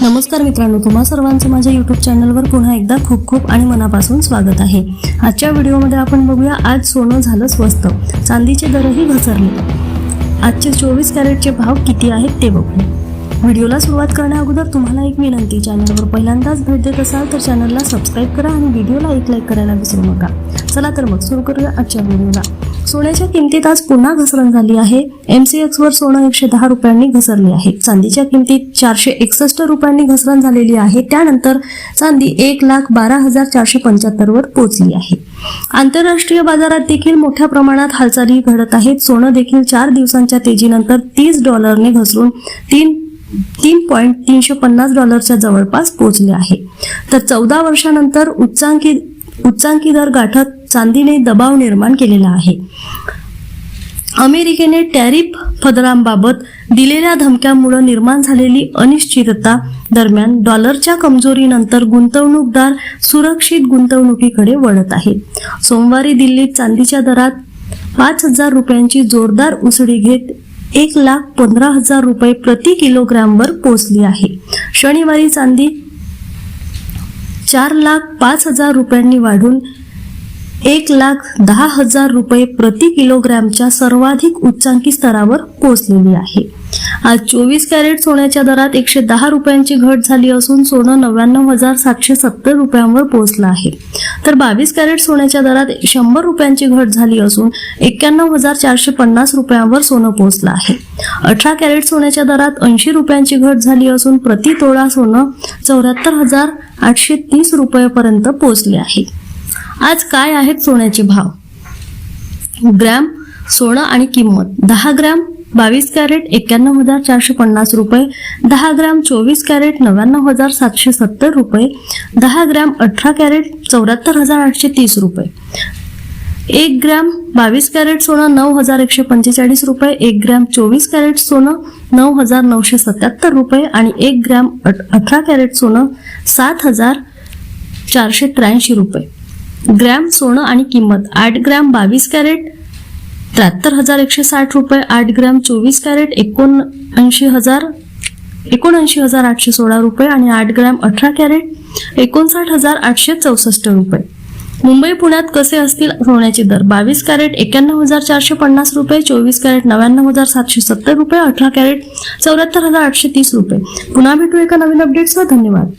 नमस्कार मित्रांनो, तुम्हा सर्वांचं माझ्या यूट्यूब चॅनलवर पुन्हा एकदा खूप खूप आणि मनापासून स्वागत आहे। आजच्या व्हिडिओमध्ये आपण बघूया आज सोनं झालं स्वस्त, चांदीचे दरही घसरले। आजचे 24 कॅरेटचे भाव किती आहेत ते बघू। व्हिडिओला सुरुवात करण्याअगोदर तुम्हाला एक विनंती, चॅनलवर पहिल्यांदाच भेट देत असाल तर चॅनलला सबस्क्राइब करा आणि व्हिडिओला एक लाईक करायला विसरू नका। चला तर मग सुरू करूया आजच्या व्हिडिओला। सोन्याच्या किमतीत आज पुन्हा घसरण झाली आहे। MCX वर सोनं 110 रुपयांनी घसरले आहे। चांदीच्या किमतीत 461 रुपयांनी घसरण झालेली आहे। त्यानंतर चांदी 1,12,475 वर पोहोचली आहे। आंतरराष्ट्रीय बाजारात देखील मोठ्या प्रमाणात हालचाली घडत आहेत। सोनं देखील 4 दिवसांच्या तेजीनंतर $30 घसरून 3.350 डॉलरच्या जवळपास पोहोचले आहे। तर 14 वर्षांनंतर उच्चांकी दर गाठत चांदीने दबाव निर्माण केलेला आहे। अमेरिकेने टॅरिफ बदलांबाबत दिलेल्या धमक्यांमुळे निर्माण झालेली अनिश्चितता दरम्यान डॉलरच्या कमजोरीनंतर गुंतवणूकदार सुरक्षित गुंतवणुकीकडे वळत आहेत। सोमवारी दिल्लीत चांदीच्या दरात 5,000 रुपयांची जोरदार उसळी घेत 1,15,000 रुपये प्रति किलोग्रॅमवर पोहोचली आहे। शनिवारी चांदी 4,05,000 रुपयांनी वाढून 1,10,000 रुपये प्रति किलोग्रॅमच्या सर्वाधिक उच्चांकी स्तरावर पोहोचलेली आहे। आज 24 कॅरेट सोन्याच्या दरात 110 रुपयांची घट झाली असून सोनं 99,770 रुपयांवर पोहोचलं आहे। तर 22 कॅरेट सोन्याच्या दरात 100 रुपयांची घट झाली असून 91,450 रुपयांवर सोनं पोहोचलं आहे। 18 कॅरेट सोन्याच्या दरात 80 रुपयांची घट झाली असून प्रति तोळा सोनं 74,830 रुपयापर्यंत पोहोचले आहे। आज काय आहेत सोन्याचे भाव? ग्रॅम सोनं आणि किंमत 10 ग्रॅम 22 कॅरेट 91,450 रुपये, 10 ग्रॅम 24 कॅरेट 99,770 रुपये, 10 ग्रॅम 18 कॅरेट 74,830 रुपये, 1 ग्रॅम 22 कॅरेट सोनं 9,145 रुपये, 1 ग्रॅम 24 कॅरेट सोनं 9,977 रुपये आणि 1 ग्रॅम 18 कॅरेट सोनं 7,483 रुपये। ग्रॅम सोनं आणि किंमत 8 ग्रॅम 22 कॅरेट 73,160 रुपये, 8 ग्रॅम 24 कॅरेट 79,816 रुपये आणि 8 ग्रॅम 18 कॅरेट 59,864 रुपये। मुंबई पुण्यात कसे असतील सोन्याचे दर? 22 कॅरेट 91,450 रुपये, 24 कॅरेट 99,770 रुपये, 18 कॅरेट 74,830 रुपये। पुन्हा भेटू एका नवीन अपडेटसह। धन्यवाद।